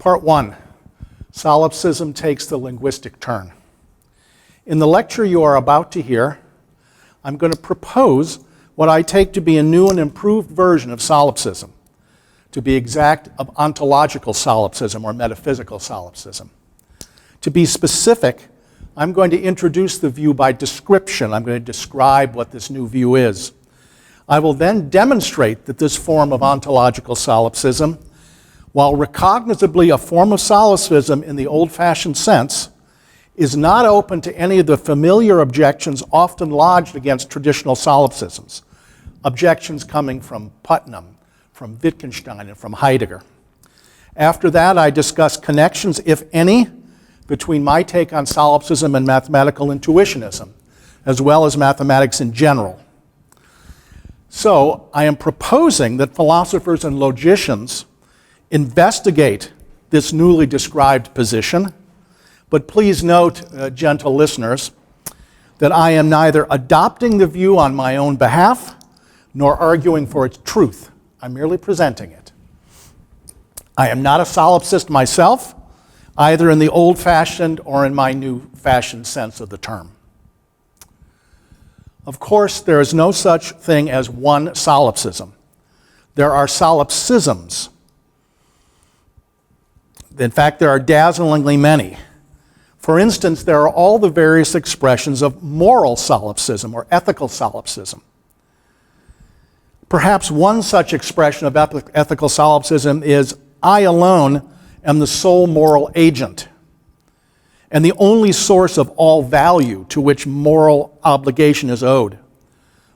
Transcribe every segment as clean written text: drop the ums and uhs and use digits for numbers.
Part 1, Solipsism takes the linguistic turn. In the lecture you are about to hear, I'm going to propose what I take to be a new and improved version of solipsism, to be exact, of ontological solipsism or metaphysical solipsism. To be specific, I'm going to introduce the view by description. I'm going to describe what this new view is. I will then demonstrate that this form of ontological solipsism, while recognizably a form of solipsism in the old-fashioned sense, is not open to any of the familiar objections often lodged against traditional solipsisms, objections coming from Putnam, from Wittgenstein, and from Heidegger. After that, I discuss connections, if any, between my take on solipsism and mathematical intuitionism, as well as mathematics in general. So, I am proposing that philosophers and logicians investigate this newly described position, but please note, gentle listeners, that I am neither adopting the view on my own behalf nor arguing for its truth. I'm merely presenting it. I am not a solipsist myself, either in the old-fashioned or in my new-fashioned sense of the term. Of course, there is no such thing as one solipsism. There are solipsisms. In fact, there are dazzlingly many. For instance, there are all the various expressions of moral solipsism or ethical solipsism. Perhaps one such expression of ethical solipsism is, I alone am the sole moral agent and the only source of all value to which moral obligation is owed.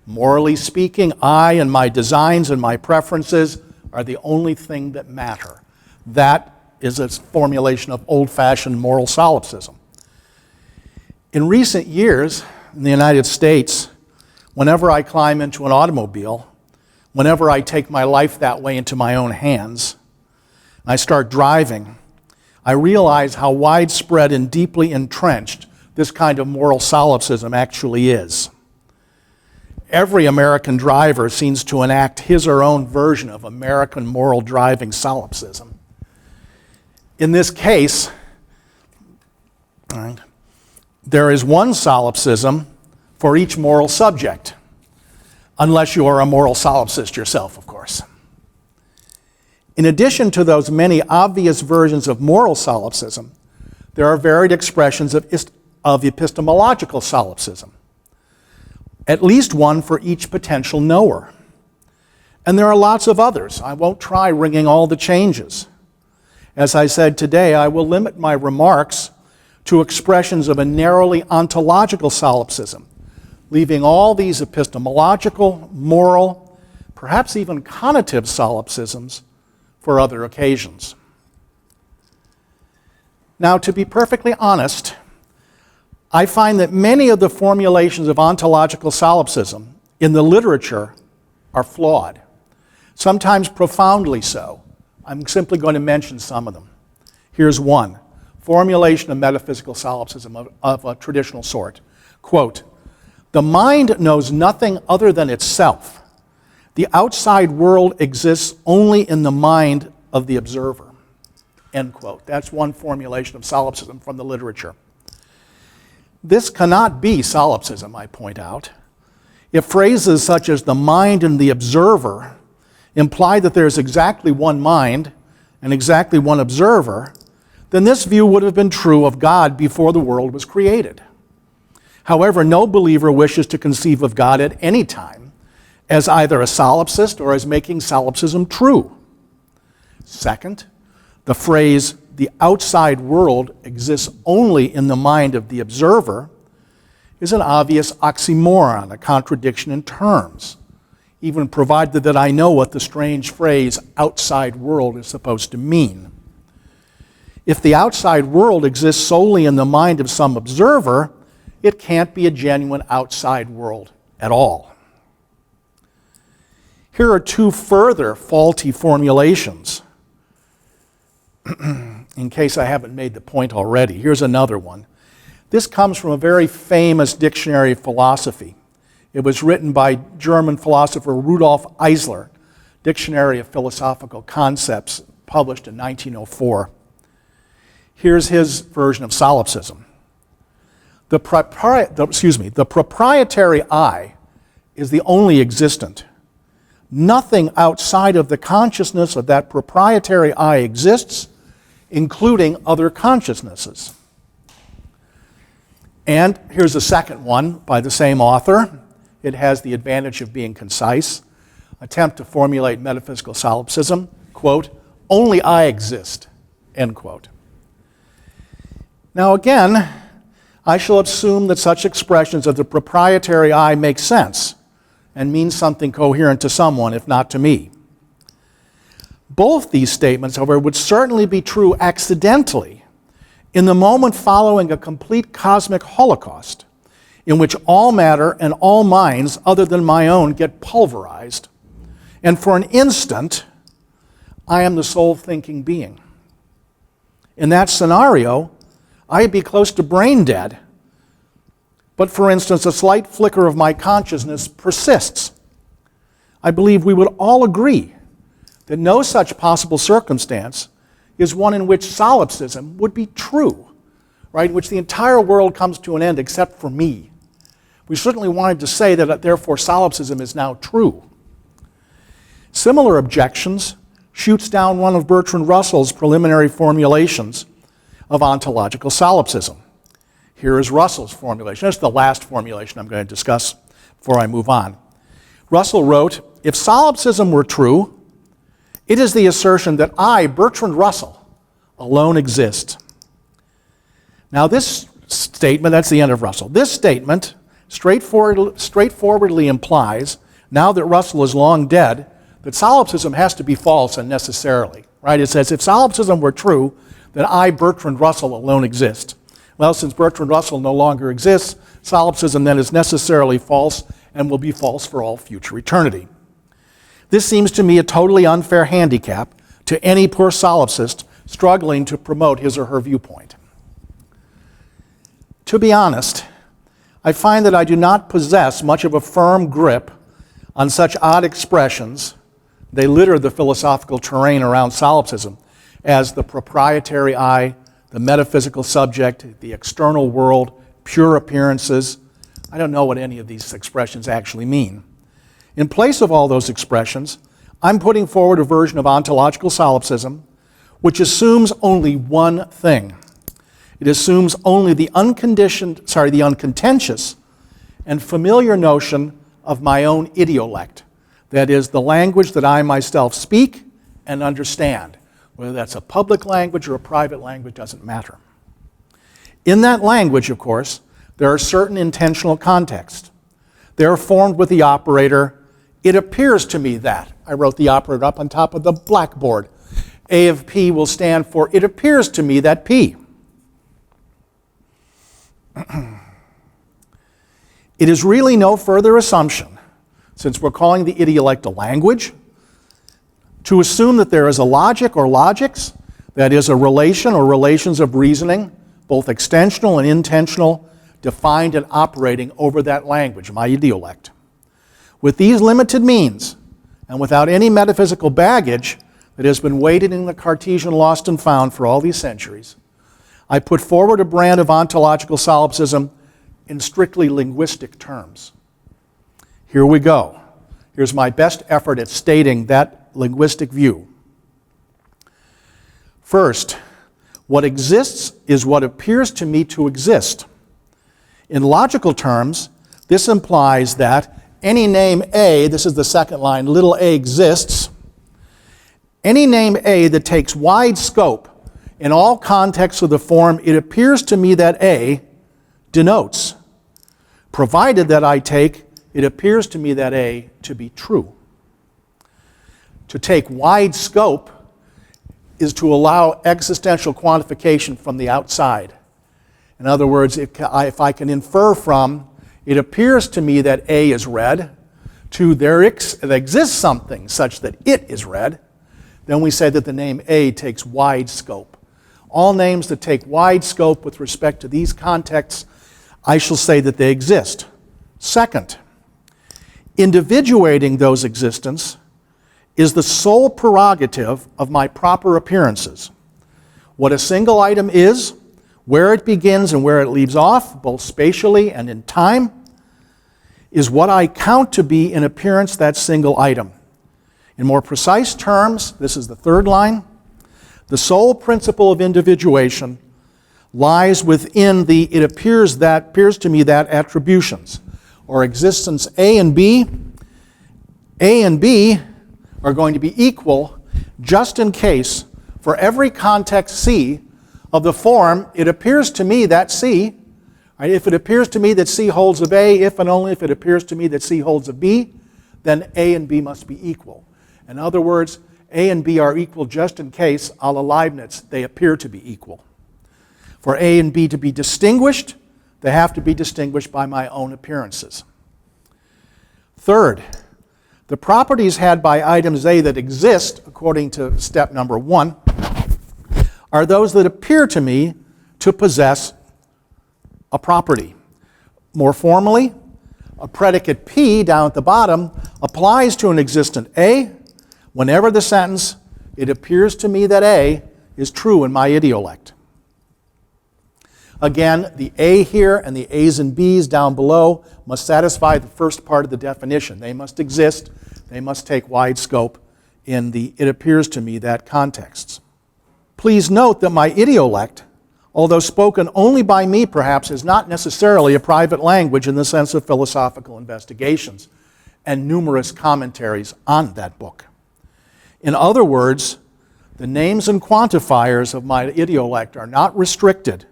Morally speaking, I and my designs and my preferences are the only thing that matter. That is a formulation of old-fashioned moral solipsism. In recent years, in the United States, whenever I climb into an automobile, whenever I take my life that way into my own hands, and I start driving, I realize how widespread and deeply entrenched this kind of moral solipsism actually is. Every American driver seems to enact his or her own version of American moral driving solipsism. In this case, there is one solipsism for each moral subject, unless you are a moral solipsist yourself, of course. In addition to those many obvious versions of moral solipsism, there are varied expressions of epistemological solipsism, at least one for each potential knower. And there are lots of others. I won't try ringing all the changes. As I said today, I will limit my remarks to expressions of a narrowly ontological solipsism, leaving all these epistemological, moral, perhaps even conative solipsisms for other occasions. Now, to be perfectly honest, I find that many of the formulations of ontological solipsism in the literature are flawed, sometimes profoundly so. I'm simply going to mention some of them. Here's one, formulation of metaphysical solipsism of a traditional sort. Quote, the mind knows nothing other than itself. The outside world exists only in the mind of the observer. End quote. That's one formulation of solipsism from the literature. This cannot be solipsism, I point out. If phrases such as the mind and the observer imply that there's exactly one mind and exactly one observer, then this view would have been true of God before the world was created. However, no believer wishes to conceive of God at any time as either a solipsist or as making solipsism true. Second, the phrase, the outside world exists only in the mind of the observer, is an obvious oxymoron, a contradiction in terms, even provided that I know what the strange phrase outside world is supposed to mean. If the outside world exists solely in the mind of some observer, it can't be a genuine outside world at all. Here are two further faulty formulations. In case I haven't made the point already, here's another one. This comes from a very famous dictionary of philosophy. It was written by German philosopher Rudolf Eisler, Dictionary of Philosophical Concepts, published in 1904. Here's his version of solipsism. The proprietary I is the only existent. Nothing outside of the consciousness of that proprietary I exists, including other consciousnesses. And here's a second one by the same author. It has the advantage of being concise. Attempt to formulate metaphysical solipsism, quote, only I exist, end quote. Now again, I shall assume that such expressions of the proprietary I make sense and mean something coherent to someone, if not to me. Both these statements, however, would certainly be true accidentally in the moment following a complete cosmic holocaust in which all matter and all minds other than my own get pulverized, and for an instant, I am the sole thinking being. In that scenario, I'd be close to brain dead, but for instance, a slight flicker of my consciousness persists. I believe we would all agree that no such possible circumstance is one in which solipsism would be true, right? In which the entire world comes to an end except for me. We certainly wanted to say that therefore solipsism is now true. Similar objections shoots down one of Bertrand Russell's preliminary formulations of ontological solipsism. Here is Russell's formulation. That's the last formulation I'm going to discuss before I move on. Russell wrote, if solipsism were true, it is the assertion that I, Bertrand Russell, alone exist. Now this statement, that's the end of Russell. This statement straightforwardly implies, now that Russell is long dead, that solipsism has to be false unnecessarily. Right? It says, if solipsism were true, then I, Bertrand Russell, alone exist. Well, since Bertrand Russell no longer exists, solipsism then is necessarily false and will be false for all future eternity. This seems to me a totally unfair handicap to any poor solipsist struggling to promote his or her viewpoint. To be honest, I find that I do not possess much of a firm grip on such odd expressions, they litter the philosophical terrain around solipsism, as the proprietary I, the metaphysical subject, the external world, pure appearances. I don't know what any of these expressions actually mean. In place of all those expressions, I'm putting forward a version of ontological solipsism which assumes only one thing. It assumes only the uncontentious and familiar notion of my own idiolect, that is, the language that I myself speak and understand. Whether that's a public language or a private language doesn't matter. In that language, of course, there are certain intentional contexts. They are formed with the operator, it appears to me that. I wrote the operator up on top of the blackboard. A of P will stand for, it appears to me that P. It is really no further assumption, since we're calling the idiolect a language, to assume that there is a logic or logics, that is a relation or relations of reasoning, both extensional and intentional, defined and operating over that language, my idiolect. With these limited means, and without any metaphysical baggage that has been weighted in the Cartesian lost and found for all these centuries, I put forward a brand of ontological solipsism in strictly linguistic terms. Here we go. Here's my best effort at stating that linguistic view. First, what exists is what appears to me to exist. In logical terms, this implies that any name A, this is the second line, little a exists. Any name A that takes wide scope in all contexts of the form, it appears to me that A denotes, provided that I take, it appears to me that A to be true. To take wide scope is to allow existential quantification from the outside. In other words, if I can infer from, it appears to me that A is red, to there exists something such that it is red, then we say that the name A takes wide scope. All names that take wide scope with respect to these contexts, I shall say that they exist. Second, individuating those existence is the sole prerogative of my proper appearances. What a single item is, where it begins and where it leaves off, both spatially and in time, is what I count to be in appearance that single item. In more precise terms, this is the third line, the sole principle of individuation lies within the it appears to me that attributions, or existence A and B are going to be equal just in case for every context C of the form, it appears to me that C, right, if it appears to me that C holds of A, if and only if it appears to me that C holds of B, then A and B must be equal. In other words, A and B are equal just in case, a la Leibniz, they appear to be equal. For A and B to be distinguished, they have to be distinguished by my own appearances. Third, the properties had by items A that exist, according to step number 1, are those that appear to me to possess a property. More formally, a predicate P down at the bottom applies to an existent A whenever the sentence, it appears to me that A is true in my idiolect. Again, the A here and the A's and B's down below must satisfy the first part of the definition. They must exist. They must take wide scope in the it appears to me that contexts. Please note that my idiolect, although spoken only by me perhaps, is not necessarily a private language in the sense of philosophical investigations and numerous commentaries on that book. In other words, the names and quantifiers of my idiolect are not restricted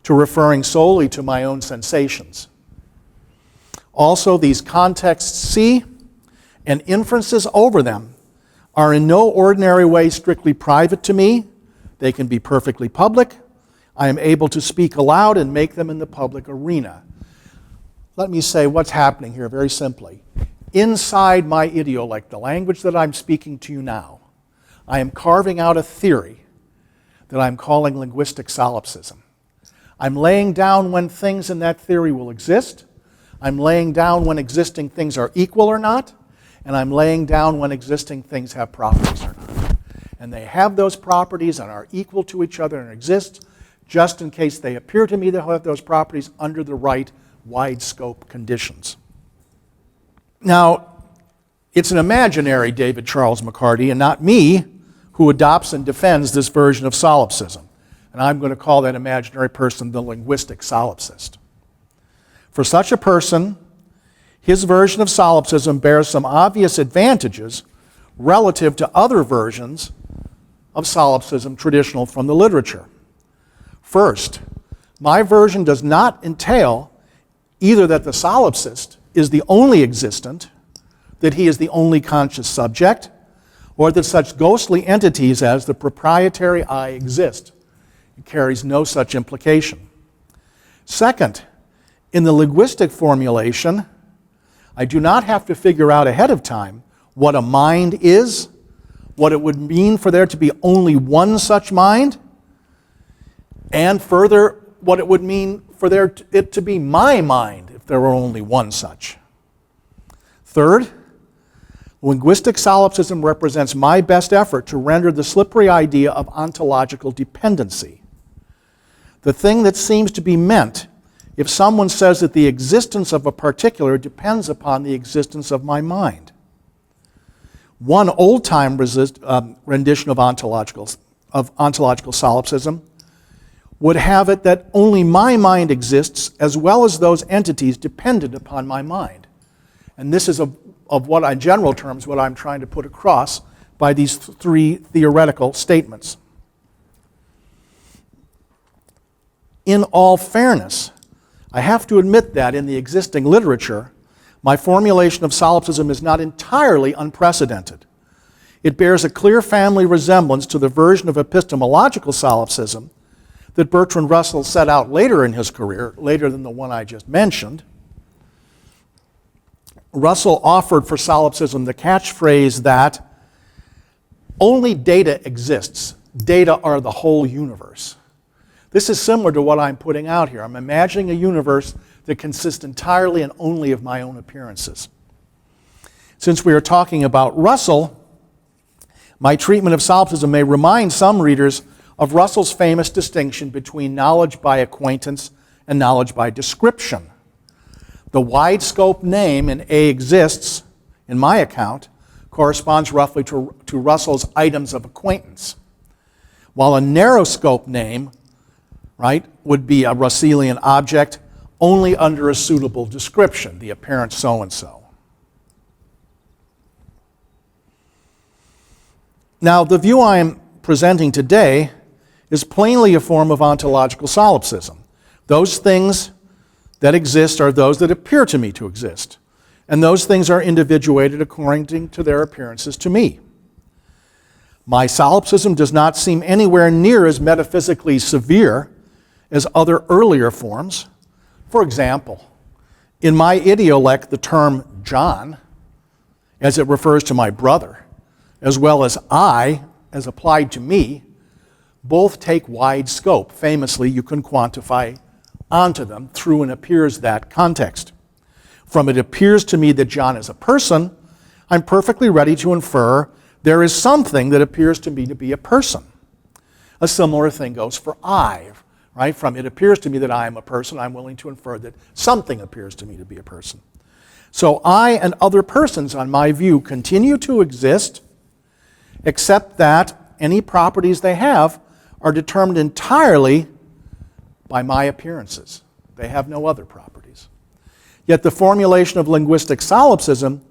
to referring solely to my own sensations. Also, these contexts C and inferences over them are in no ordinary way strictly private to me. They can be perfectly public. I am able to speak aloud and make them in the public arena. Let me say what's happening here very simply. Inside my idiolect, the language that I'm speaking to you now, I am carving out a theory that I'm calling linguistic solipsism. I'm laying down when things in that theory will exist. I'm laying down when existing things are equal or not. And I'm laying down when existing things have properties or not. And they have those properties and are equal to each other and exist just in case they appear to me to have those properties under the right wide scope conditions. Now, it's an imaginary David Charles McCarty and not me who adopts and defends this version of solipsism. And I'm going to call that imaginary person the linguistic solipsist. For such a person, his version of solipsism bears some obvious advantages relative to other versions of solipsism traditional from the literature. First, my version does not entail either that the solipsist is the only existent, that he is the only conscious subject, or that such ghostly entities as the proprietary I exist. It carries no such implication. Second, in the linguistic formulation, I do not have to figure out ahead of time what a mind is, what it would mean for there to be only one such mind, and further, what it would mean for it to be my mind if there were only one such. Third, linguistic solipsism represents my best effort to render the slippery idea of ontological dependency, the thing that seems to be meant if someone says that the existence of a particular depends upon the existence of my mind. One old-time rendition of ontological solipsism would have it that only my mind exists as well as those entities dependent upon my mind. And this is of what, in general terms, what I'm trying to put across by these three theoretical statements. In all fairness, I have to admit that in the existing literature, my formulation of solipsism is not entirely unprecedented. It bears a clear family resemblance to the version of epistemological solipsism that Bertrand Russell set out later in his career, later than the one I just mentioned. Russell offered for solipsism the catchphrase that only data exists. Data are the whole universe. This is similar to what I'm putting out here. I'm imagining a universe that consists entirely and only of my own appearances. Since we are talking about Russell, my treatment of solipsism may remind some readers of Russell's famous distinction between knowledge by acquaintance and knowledge by description. The wide scope name in A exists, in my account, corresponds roughly to Russell's items of acquaintance, while a narrow scope name, right, would be a Russellian object only under a suitable description, the apparent so-and-so. Now, the view I am presenting today is plainly a form of ontological solipsism. Those things that exist are those that appear to me to exist, and those things are individuated according to their appearances to me. My solipsism does not seem anywhere near as metaphysically severe as other earlier forms. For example, in my idiolectic, the term John, as it refers to my brother, as well as I, as applied to me, both take wide scope. Famously, you can quantify onto them through an appears that context. From it appears to me that John is a person, I'm perfectly ready to infer there is something that appears to me to be a person. A similar thing goes for I, right? From it appears to me that I am a person, I'm willing to infer that something appears to me to be a person. So I and other persons, on my view, continue to exist, except that any properties they have are determined entirely by my appearances. They have no other properties. Yet the formulation of linguistic solipsism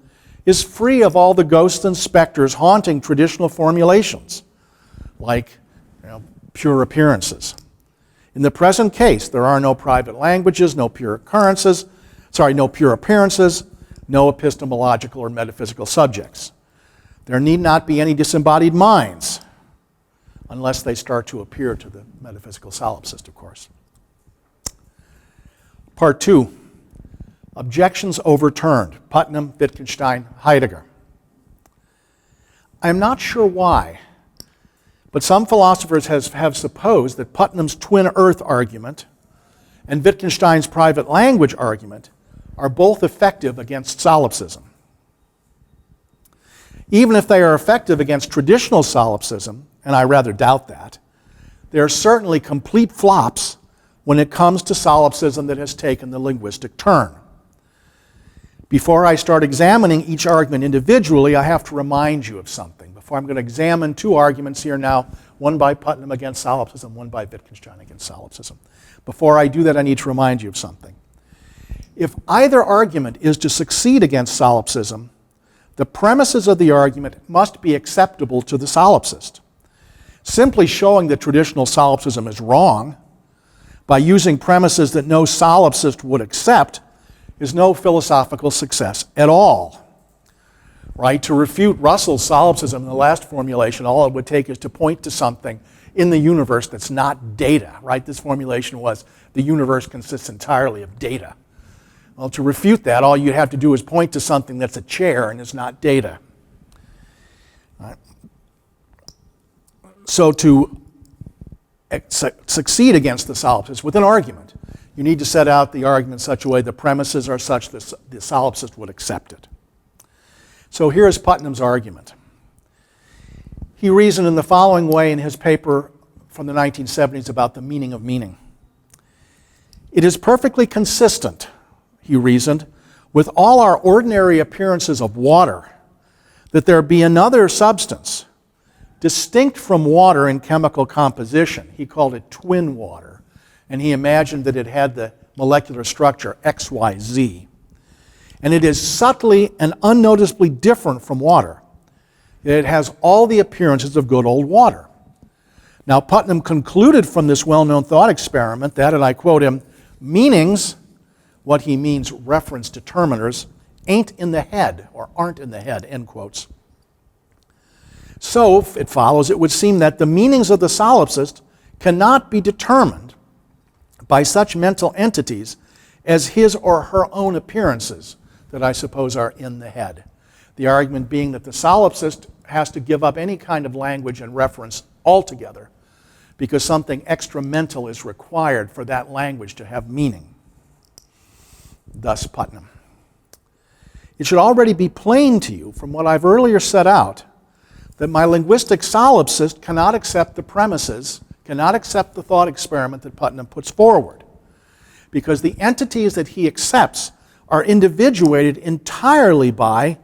is free of all the ghosts and specters haunting traditional formulations, like pure appearances. In the present case, there are no private languages, no pure appearances, no epistemological or metaphysical subjects. There need not be any disembodied minds, unless they start to appear to the metaphysical solipsist, of course. Part 2, objections overturned. Putnam, Wittgenstein, Heidegger. I am not sure why, but some philosophers have supposed that Putnam's twin earth argument and Wittgenstein's private language argument are both effective against solipsism. Even if they are effective against traditional solipsism, and I rather doubt that, they are certainly complete flops when it comes to solipsism that has taken the linguistic turn. Before I start examining each argument individually, I have to remind you of something. Before I'm going to examine two arguments here now, one by Putnam against solipsism, one by Wittgenstein against solipsism. Before I do that, I need to remind you of something. If either argument is to succeed against solipsism, the premises of the argument must be acceptable to the solipsist. Simply showing that traditional solipsism is wrong by using premises that no solipsist would accept is no philosophical success at all. Right? To refute Russell's solipsism in the last formulation, all it would take is to point to something in the universe that's not data. Right? This formulation was the universe consists entirely of data. Well, to refute that, all you have to do is point to something that's a chair and is not data. Right? So to succeed against the solipsist with an argument, you need to set out the argument in such a way the premises are such that the solipsist would accept it. So here's Putnam's argument. He reasoned in the following way in his paper from the 1970s about the meaning of meaning. It is perfectly consistent, he reasoned, with all our ordinary appearances of water, that there be another substance, distinct from water in chemical composition. He called it twin water, and he imagined that it had the molecular structure XYZ. And it is subtly and unnoticeably different from water. It has all the appearances of good old water. Now, Putnam concluded from this well-known thought experiment that, and I quote him, meanings, what he means reference determiners, ain't in the head, or aren't in the head, end quotes. So, it follows, it would seem that the meanings of the solipsist cannot be determined by such mental entities as his or her own appearances that I suppose are in the head. The argument being that the solipsist has to give up any kind of language and reference altogether because something extra mental is required for that language to have meaning. Thus Putnam. It should already be plain to you from what I've earlier set out that my linguistic solipsist cannot accept the premises cannot accept the thought experiment that Putnam puts forward, because the entities that he accepts are individuated entirely by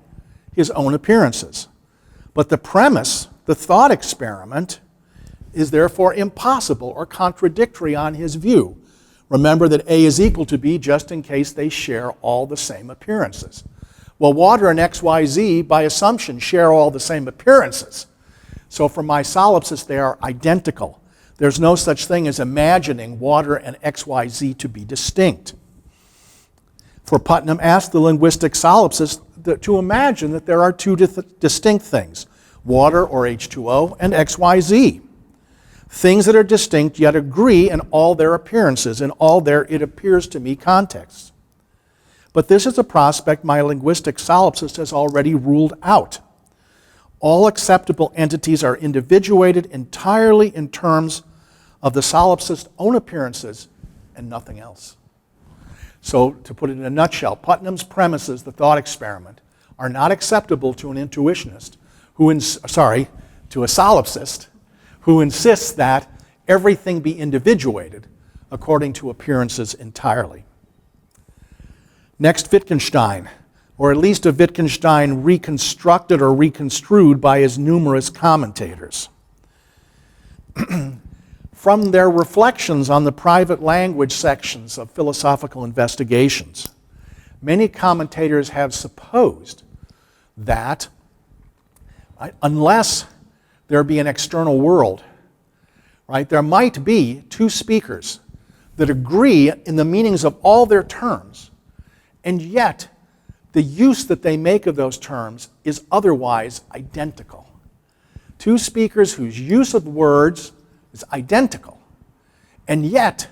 his own appearances. But the premise, the thought experiment, is therefore impossible or contradictory on his view. Remember that A is equal to B just in case they share all the same appearances. Well, water and XYZ, by assumption, share all the same appearances. So for my solipsist, they are identical. There's no such thing as imagining water and XYZ to be distinct. For Putnam asked the linguistic solipsist to imagine that there are two distinct things, water or H2O and XYZ. Things that are distinct yet agree in all their appearances, in all their it appears to me contexts. But this is a prospect my linguistic solipsist has already ruled out. All acceptable entities are individuated entirely in terms of the solipsist's own appearances and nothing else. So, to put it in a nutshell, Putnam's premises, the thought experiment, are not acceptable to an intuitionist to a solipsist who insists that everything be individuated according to appearances entirely. Next, Wittgenstein, or at least a Wittgenstein reconstructed or reconstrued by his numerous commentators. From their reflections on the private language sections of philosophical investigations, many commentators have supposed that unless there be an external world, there might be two speakers that agree in the meanings of all their terms, and yet the use that they make of those terms is otherwise identical. Two speakers whose use of words is identical, and yet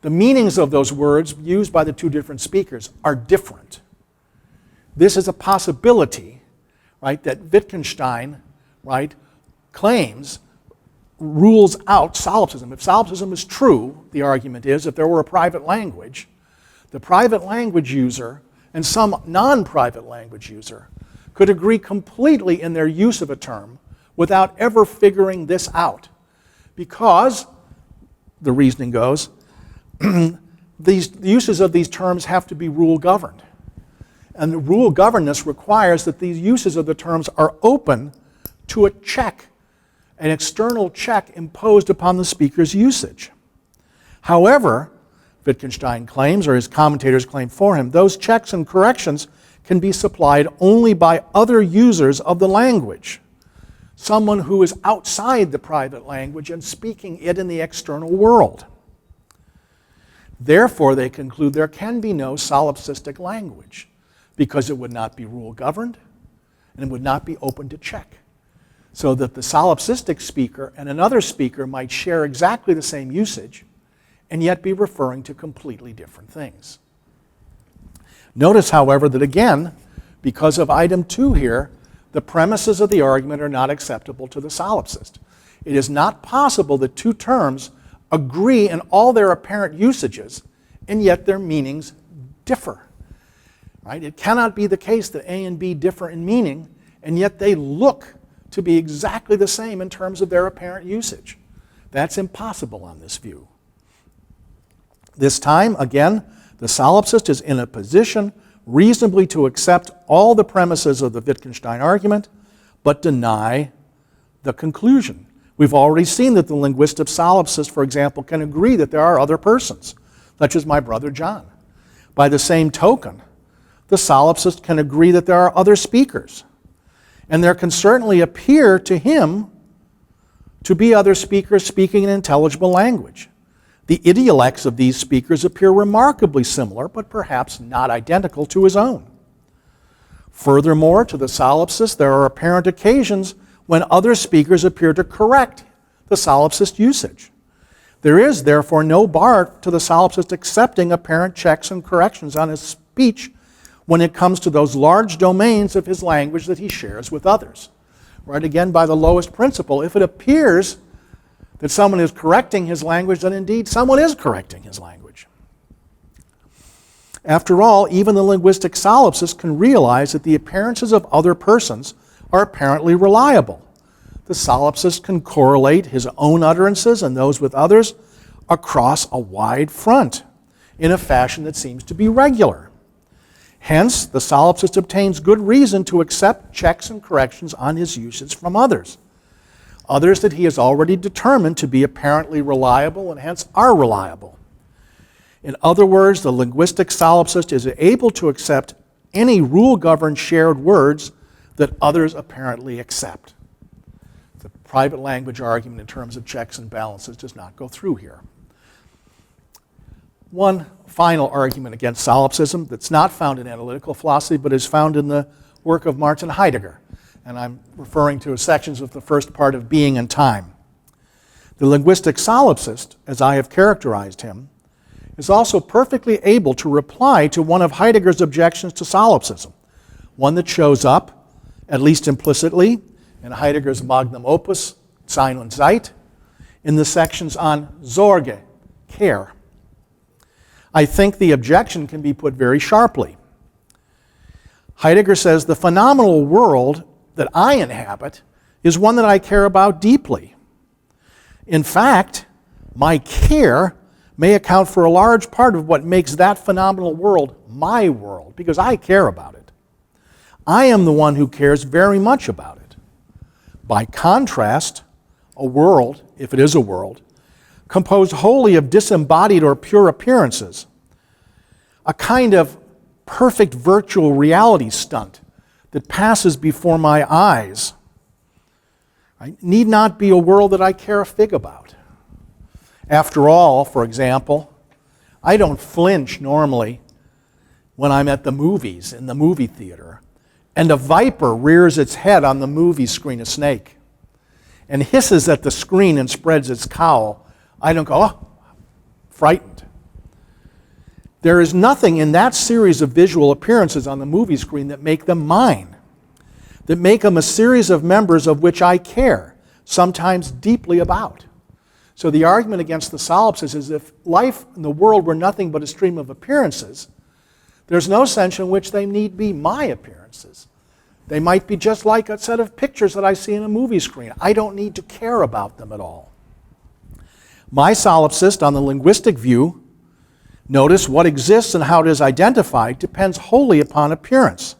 the meanings of those words used by the two different speakers are different. This is a possibility, that Wittgenstein, claims rules out solipsism. If solipsism is true, the argument is, if there were a private language, the private language user and some non-private language user could agree completely in their use of a term without ever figuring this out. Because, the reasoning goes, the uses of these terms have to be rule-governed. And the rule-governedness requires that these uses of the terms are open to a check, an external check imposed upon the speaker's usage. However, Wittgenstein claims, or his commentators claim for him, those checks and corrections can be supplied only by other users of the language, someone who is outside the private language and speaking it in the external world. Therefore, they conclude there can be no solipsistic language because it would not be rule-governed and it would not be open to check. So that the solipsistic speaker and another speaker might share exactly the same usage and yet be referring to completely different things. Notice, however, that again, because of item 2 here, the premises of the argument are not acceptable to the solipsist. It is not possible that two terms agree in all their apparent usages, and yet their meanings differ. It cannot be the case that A and B differ in meaning, and yet they look to be exactly the same in terms of their apparent usage. That's impossible on this view. This time, again, the solipsist is in a position reasonably to accept all the premises of the Wittgenstein argument, but deny the conclusion. We've already seen that the linguistic solipsist, for example, can agree that there are other persons, such as my brother John. By the same token, the solipsist can agree that there are other speakers, and there can certainly appear to him to be other speakers speaking an intelligible language. The idiolects of these speakers appear remarkably similar, but perhaps not identical to his own. Furthermore, to the solipsist, there are apparent occasions when other speakers appear to correct the solipsist usage. There is, therefore, no bar to the solipsist accepting apparent checks and corrections on his speech when it comes to those large domains of his language that he shares with others. Again, by the lowest principle, if it appears that someone is correcting his language, then indeed someone is correcting his language. After all, even the linguistic solipsist can realize that the appearances of other persons are apparently reliable. the solipsist can correlate his own utterances and those with others across a wide front in a fashion that seems to be regular. Hence, the solipsist obtains good reason to accept checks and corrections on his usage from others that he has already determined to be apparently reliable and hence are reliable. In other words, the linguistic solipsist is able to accept any rule-governed shared words that others apparently accept. The private language argument in terms of checks and balances does not go through here. One final argument against solipsism that's not found in analytical philosophy but is found in the work of Martin Heidegger, and I'm referring to sections of the first part of Being and Time. The linguistic solipsist, as I have characterized him, is also perfectly able to reply to one of Heidegger's objections to solipsism, one that shows up, at least implicitly, in Heidegger's magnum opus, Sein und Zeit, in the sections on Sorge, care. I think the objection can be put very sharply. Heidegger says the phenomenal world that I inhabit is one that I care about deeply. In fact, my care may account for a large part of what makes that phenomenal world my world, because I care about it. I am the one who cares very much about it. By contrast, a world, if it is a world, composed wholly of disembodied or pure appearances, a kind of perfect virtual reality stunt that passes before my eyes, right, need not be a world that I care a fig about. After all, for example, I don't flinch normally when I'm at the movies, in the movie theater, and a viper rears its head on the movie screen, a snake, and hisses at the screen and spreads its cowl. I don't go, oh, frightened. There is nothing in that series of visual appearances on the movie screen that make them mine, that make them a series of members of which I care, sometimes deeply about. So the argument against the solipsist is if life and the world were nothing but a stream of appearances, there's no sense in which they need be my appearances. They might be just like a set of pictures that I see in a movie screen. I don't need to care about them at all. My solipsist, on the linguistic view, notice what exists and how it is identified depends wholly upon appearance,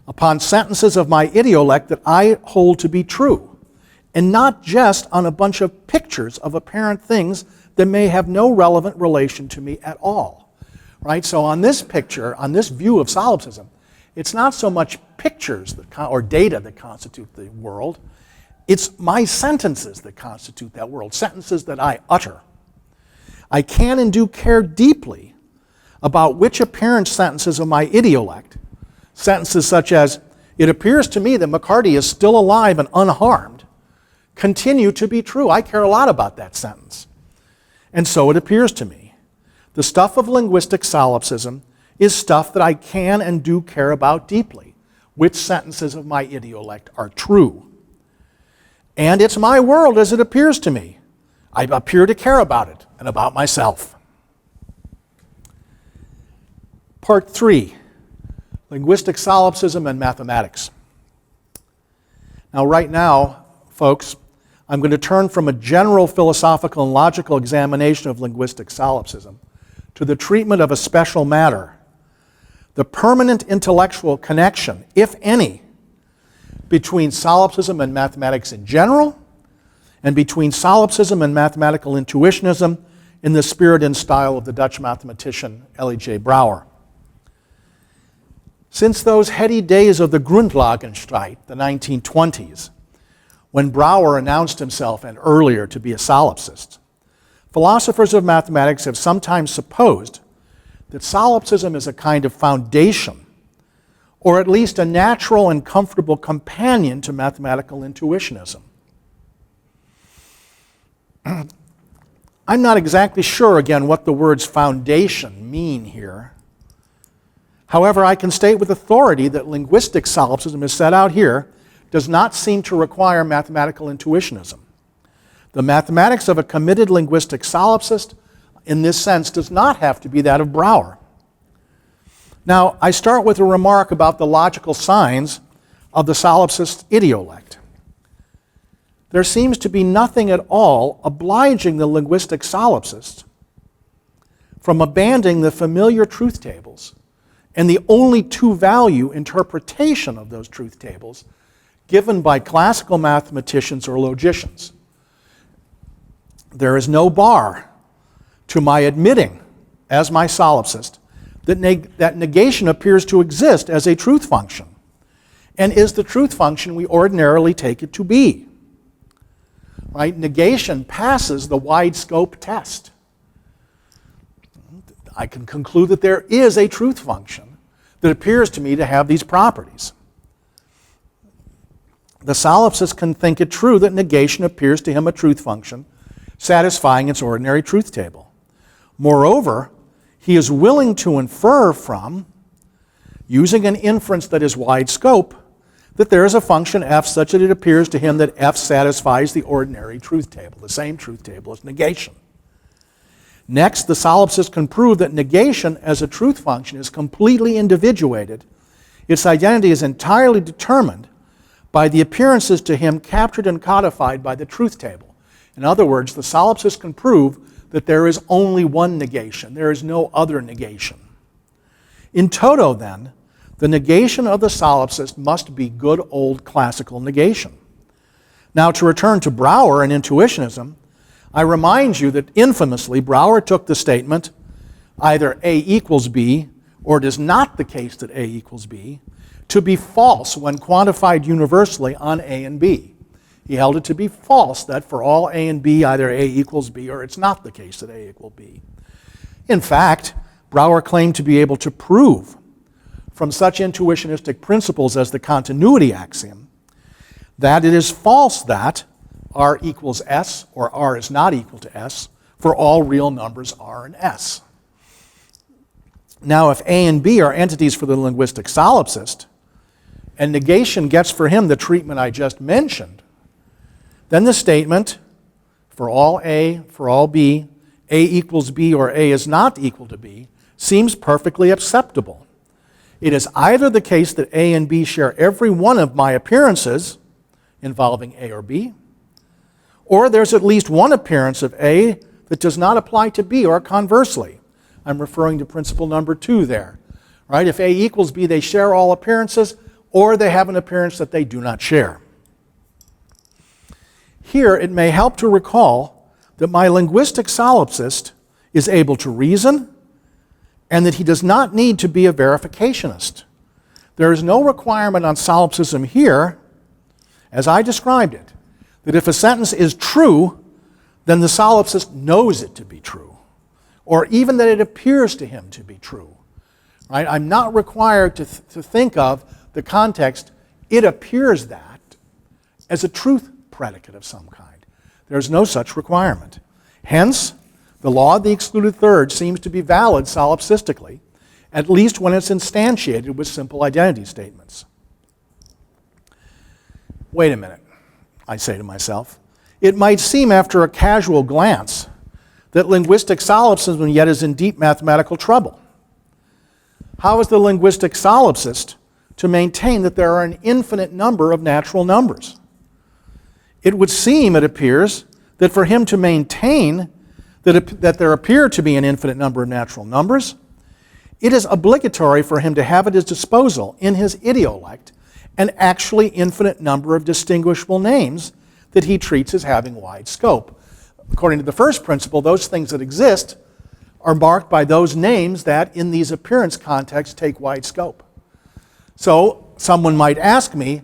upon sentences of my idiolect that I hold to be true, and not just on a bunch of pictures of apparent things that may have no relevant relation to me at all. Right? So on this picture, on this view of solipsism, it's not so much pictures or data that constitute the world, it's my sentences that constitute that world, sentences that I utter. I can and do care deeply about which apparent sentences of my idiolect, sentences such as, it appears to me that McCarty is still alive and unharmed, continue to be true. I care a lot about that sentence. And so it appears to me. The stuff of linguistic solipsism is stuff that I can and do care about deeply. Which sentences of my idiolect are true. And it's my world as it appears to me. I appear to care about it and about myself. Part 3, linguistic solipsism and mathematics. Now right now, folks, I'm going to turn from a general philosophical and logical examination of linguistic solipsism to the treatment of a special matter, the permanent intellectual connection, if any, between solipsism and mathematics in general, and between solipsism and mathematical intuitionism in the spirit and style of the Dutch mathematician L.E.J. Brouwer. Since those heady days of the Grundlagenstreit, the 1920s, when Brouwer announced himself and earlier to be a solipsist, philosophers of mathematics have sometimes supposed that solipsism is a kind of foundation, or at least a natural and comfortable companion to mathematical intuitionism. I'm not exactly sure, again, what the words foundation mean here. However, I can state with authority that linguistic solipsism, as set out here, does not seem to require mathematical intuitionism. The mathematics of a committed linguistic solipsist, in this sense, does not have to be that of Brouwer. Now, I start with a remark about the logical signs of the solipsist idiolect. there seems to be nothing at all obliging the linguistic solipsist from abandoning the familiar truth tables and the only two-value interpretation of those truth tables given by classical mathematicians or logicians. There is no bar to my admitting, as my solipsist, that negation appears to exist as a truth function, and is the truth function we ordinarily take it to be. Right? Negation passes the wide scope test. I can conclude that there is a truth function that appears to me to have these properties. The solipsist can think it true that negation appears to him a truth function satisfying its ordinary truth table. Moreover, he is willing to infer from, using an inference that is wide scope, that there is a function f such that it appears to him that f satisfies the ordinary truth table, the same truth table as negation. Next, the solipsist can prove that negation as a truth function is completely individuated. Its identity is entirely determined by the appearances to him captured and codified by the truth table. In other words, the solipsist can prove that there is only one negation. There is no other negation. In toto, then, the negation of the solipsist must be good old classical negation. Now, to return to Brouwer and intuitionism, I remind you that infamously Brouwer took the statement, either A equals B, or it is not the case that A equals B, to be false when quantified universally on A and B. He held it to be false that for all A and B, either A equals B, or it's not the case that A equals B. In fact, Brouwer claimed to be able to prove from such intuitionistic principles as the continuity axiom that it is false that R equals S or R is not equal to S for all real numbers R and S. Now, if A and B are entities for the linguistic solipsist, and negation gets for him the treatment I just mentioned, then the statement for all A, for all B, A equals B or A is not equal to B seems perfectly acceptable. It is either the case that A and B share every one of my appearances involving A or B, or there's at least one appearance of A that does not apply to B, or conversely. I'm referring to principle number 2 there. Right? If A equals B, they share all appearances, or they have an appearance that they do not share. Here, it may help to recall that my linguistic solipsist is able to reason, and that he does not need to be a verificationist. There is no requirement on solipsism here, as I described it, that if a sentence is true, then the solipsist knows it to be true, or even that it appears to him to be true. Right? I'm not required to think of the context, it appears that, as a truth predicate of some kind. There's no such requirement. Hence, the law of the excluded third seems to be valid solipsistically, at least when it's instantiated with simple identity statements. Wait a minute, I say to myself. It might seem after a casual glance that linguistic solipsism yet is in deep mathematical trouble. How is the linguistic solipsist to maintain that there are an infinite number of natural numbers? It would seem, it appears, that for him to maintain that there appear to be an infinite number of natural numbers, it is obligatory for him to have at his disposal in his idiolect an actually infinite number of distinguishable names that he treats as having wide scope. According to the first principle, those things that exist are marked by those names that, in these appearance contexts, take wide scope. So someone might ask me,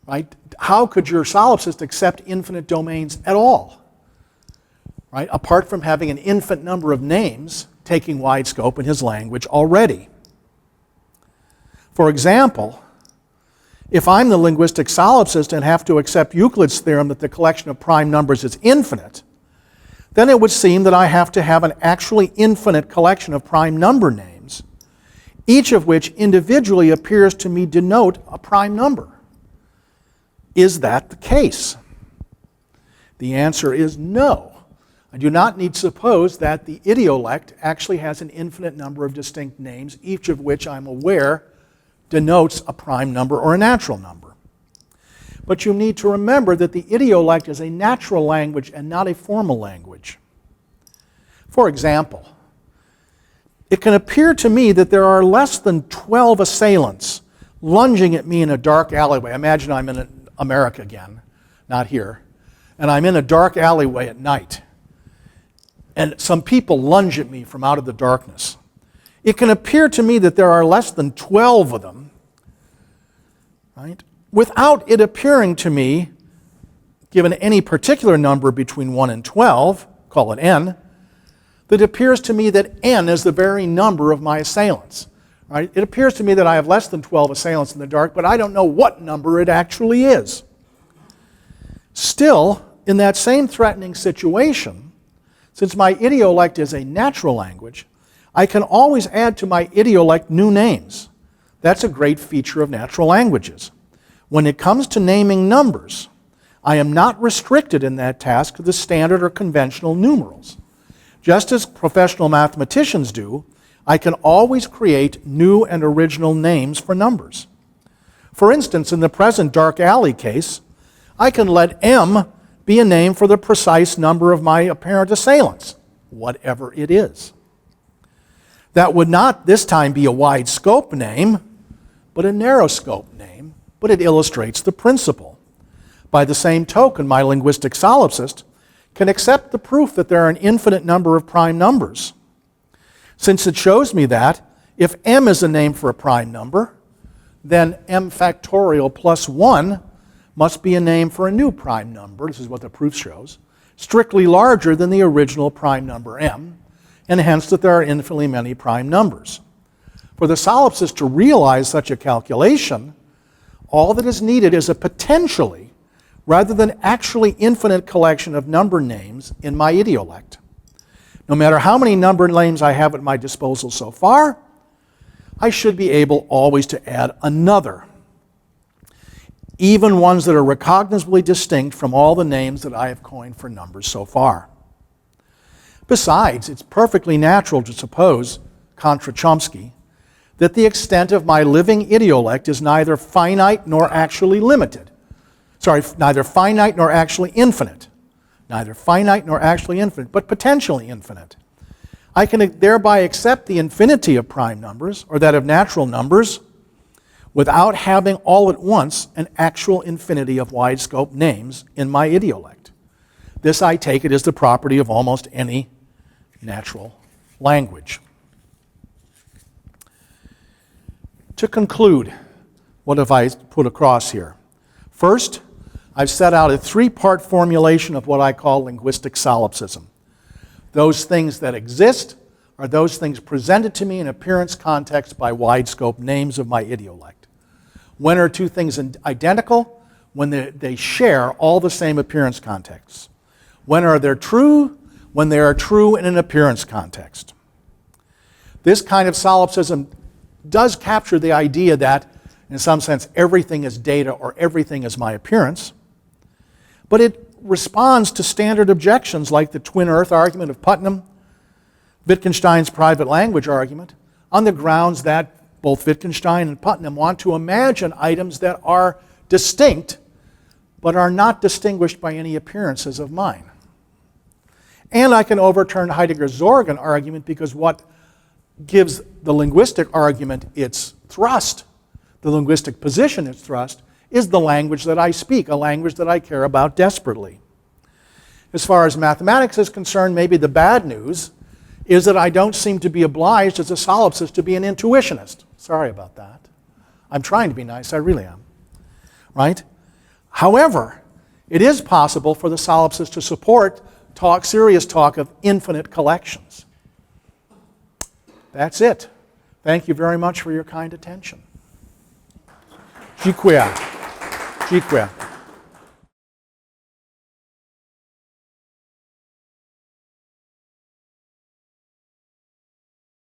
right, how could your solipsist accept infinite domains at all? Right, apart from having an infinite number of names taking wide scope in his language already. For example, if I'm the linguistic solipsist and have to accept Euclid's theorem that the collection of prime numbers is infinite, then it would seem that I have to have an actually infinite collection of prime number names, each of which individually appears to me denote a prime number. Is that the case? The answer is no. I do not need to suppose that the idiolect actually has an infinite number of distinct names, each of which I'm aware denotes a prime number or a natural number. But you need to remember that the idiolect is a natural language and not a formal language. For example, it can appear to me that there are less than 12 assailants lunging at me in a dark alleyway. Imagine I'm in America again, not here, and I'm in a dark alleyway at night, and some people lunge at me from out of the darkness. It can appear to me that there are less than 12 of them, right? Without it appearing to me, given any particular number between 1 and 12, call it n, that it appears to me that n is the very number of my assailants. Right? It appears to me that I have less than 12 assailants in the dark, but I don't know what number it actually is. Still, in that same threatening situation, since my idiolect is a natural language, I can always add to my idiolect new names. That's a great feature of natural languages. When it comes to naming numbers, I am not restricted in that task to the standard or conventional numerals. Just as professional mathematicians do, I can always create new and original names for numbers. For instance, in the present dark alley case, I can let m be a name for the precise number of my apparent assailants, whatever it is. That would not this time be a wide scope name, but a narrow scope name, but it illustrates the principle. By the same token, my linguistic solipsist can accept the proof that there are an infinite number of prime numbers, since it shows me that if m is a name for a prime number, then m factorial plus 1 must be a name for a new prime number, this is what the proof shows, strictly larger than the original prime number m, and hence that there are infinitely many prime numbers. For the solipsist to realize such a calculation, all that is needed is a potentially, rather than actually infinite collection of number names in my idiolect. No matter how many number names I have at my disposal so far, I should be able always to add another, even ones that are recognizably distinct from all the names that I have coined for numbers so far. Besides, it's perfectly natural to suppose, contra Chomsky, that the extent of my living idiolect is neither finite nor actually limited. Neither finite nor actually infinite. Neither finite nor actually infinite, but potentially infinite. I can thereby accept the infinity of prime numbers, or that of natural numbers, without having all at once an actual infinity of wide-scope names in my idiolect. This, I take it, is the property of almost any natural language. To conclude, what have I put across here? First, I've set out a three-part formulation of what I call linguistic solipsism. Those things that exist are those things presented to me in appearance context by wide-scope names of my idiolect. When are two things identical? When they share all the same appearance contexts. When are they true? When they are true in an appearance context. This kind of solipsism does capture the idea that, in some sense, everything is data or everything is my appearance. But it responds to standard objections like the twin earth argument of Putnam, Wittgenstein's private language argument, on the grounds that both Wittgenstein and Putnam want to imagine items that are distinct but are not distinguished by any appearances of mine. And I can overturn Heidegger's Zorgen argument because what gives the linguistic argument its thrust, the linguistic position its thrust, is the language that I speak, a language that I care about desperately. As far as mathematics is concerned, maybe the bad news is that I don't seem to be obliged as a solipsist to be an intuitionist. Sorry about that. I'm trying to be nice, I really am. Right? However, it is possible for the solipsist to support serious talk of infinite collections. That's it. Thank you very much for your kind attention. Dziękuję.